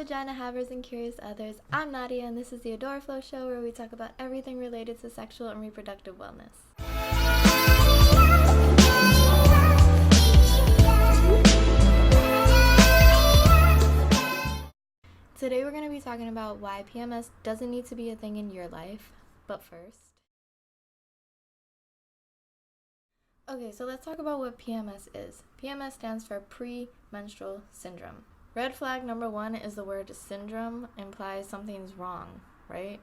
vagina havers and curious others. I'm Nadiah and this is the AdoraFlow show where we talk about everything related to sexual and reproductive wellness. Today we're going to be talking about why PMS doesn't need to be a thing in your life, but first. Okay, so let's talk about what PMS is. PMS stands for Premenstrual Syndrome. Red flag number one is the word syndrome implies something's wrong, right?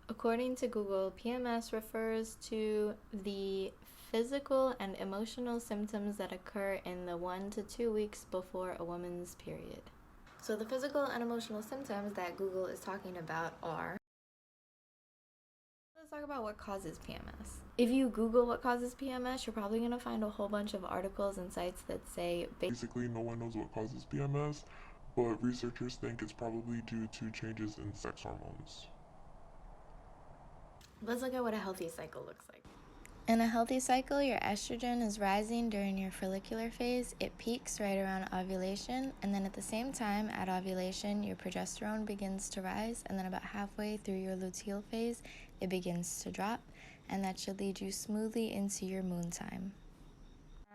According to Google, PMS refers to the physical and emotional symptoms that occur in the 1 to 2 weeks before a woman's period. So the physical and emotional symptoms that Google is talking about are... Let's talk about what causes PMS. If you Google what causes PMS, you're probably going to find a whole bunch of articles and sites that say... Basically, no one knows what causes PMS, but researchers think it's probably due to changes in sex hormones. Let's look at what a healthy cycle looks like. In a healthy cycle, your estrogen is rising during your follicular phase. It peaks right around ovulation, and then at the same time, at ovulation, your progesterone begins to rise, and then about halfway through your luteal phase, it begins to drop, and that should lead you smoothly into your moon time.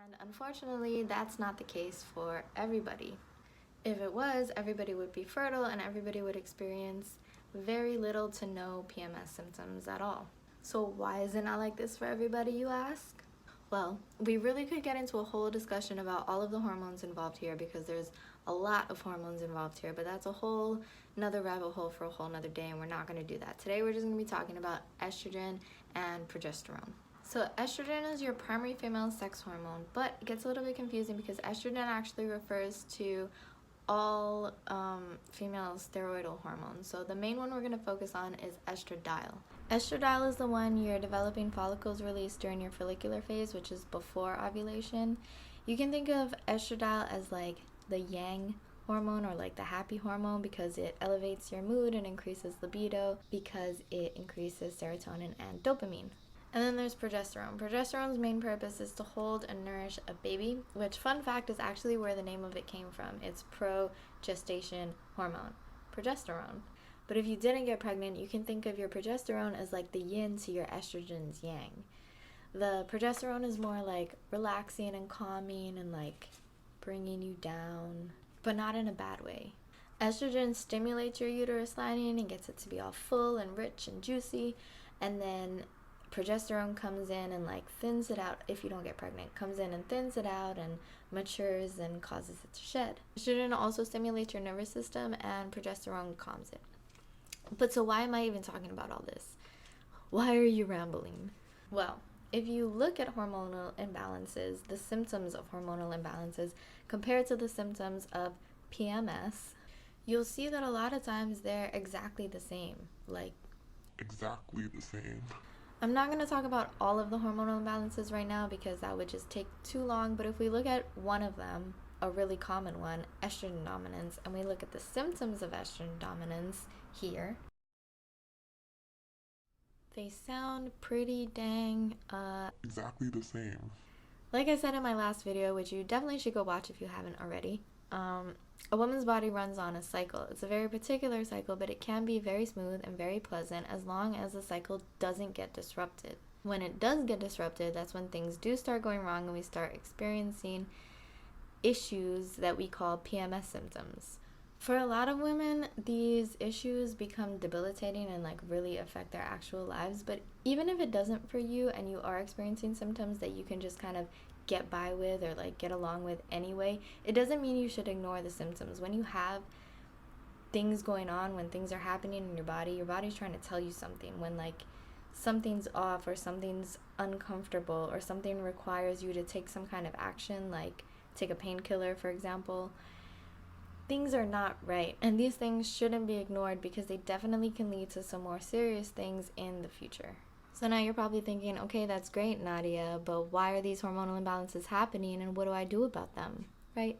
And unfortunately, that's not the case for everybody. If it was, everybody would be fertile and everybody would experience very little to no PMS symptoms at all. So why is it not like this for everybody, you ask? Well, we really could get into a whole discussion about all of the hormones involved here because there's a lot of hormones involved here, but that's a whole another rabbit hole for a whole nother day, and we're not going to do that. Today we're just going to be talking about estrogen and progesterone. So estrogen is your primary female sex hormone, but it gets a little bit confusing because estrogen actually refers to all female steroidal hormones. So the main one we're going to focus on is estradiol. Estradiol is the one your developing follicles release during your follicular phase, which is before ovulation. You can think of estradiol as like the yang hormone or like the happy hormone because it elevates your mood and increases libido because it increases serotonin and dopamine. And then there's progesterone. Progesterone's main purpose is to hold and nourish a baby, which, fun fact, is actually where the name of it came from. It's progestation hormone, progesterone. But if you didn't get pregnant, you can think of your progesterone as like the yin to your estrogen's yang. The progesterone is more like relaxing and calming and like bringing you down, but not in a bad way. Estrogen stimulates your uterus lining and gets it to be all full and rich and juicy, and then progesterone comes in and like thins it out. If you don't get pregnant, comes in and thins it out and matures and causes it to shed. Estrogen also stimulates your nervous system and progesterone calms it. But so why am I even talking about all this? Why are you rambling? Well, if you look at hormonal imbalances, the symptoms of hormonal imbalances compared to the symptoms of PMS, you'll see that a lot of times they're exactly the same. Like Exactly the same. I'm not going to talk about all of the hormonal imbalances right now because that would just take too long, but if we look at one of them, a really common one, estrogen dominance, and we look at the symptoms of estrogen dominance here, they sound pretty dang, Exactly the same. like I said in my last video, which you definitely should go watch if you haven't already. A woman's body runs on a cycle. It's a very particular cycle, but it can be very smooth and very pleasant as long as the cycle doesn't get disrupted. When it does get disrupted, that's when things do start going wrong and we start experiencing issues that we call PMS symptoms. For a lot of women, these issues become debilitating and like really affect their actual lives, but even if it doesn't for you and you are experiencing symptoms that you can just kind of get by with or like get along with anyway, it doesn't mean you should ignore the symptoms. When you have things going on, when things are happening in your body's trying to tell you something. When like something's off or something's uncomfortable or something requires you to take some kind of action, like take a painkiller for example, things are not right, and these things shouldn't be ignored because they definitely can lead to some more serious things in the future. So now you're probably thinking, okay, that's great, Nadiah, but why are these hormonal imbalances happening and what do I do about them, right?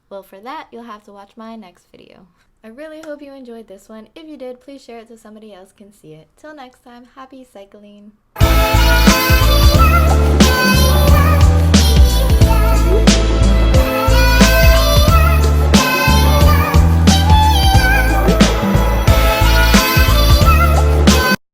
Well, for that, you'll have to watch my next video. I really hope you enjoyed this one. If you did, please share it so somebody else can see it. Till next time, happy cycling.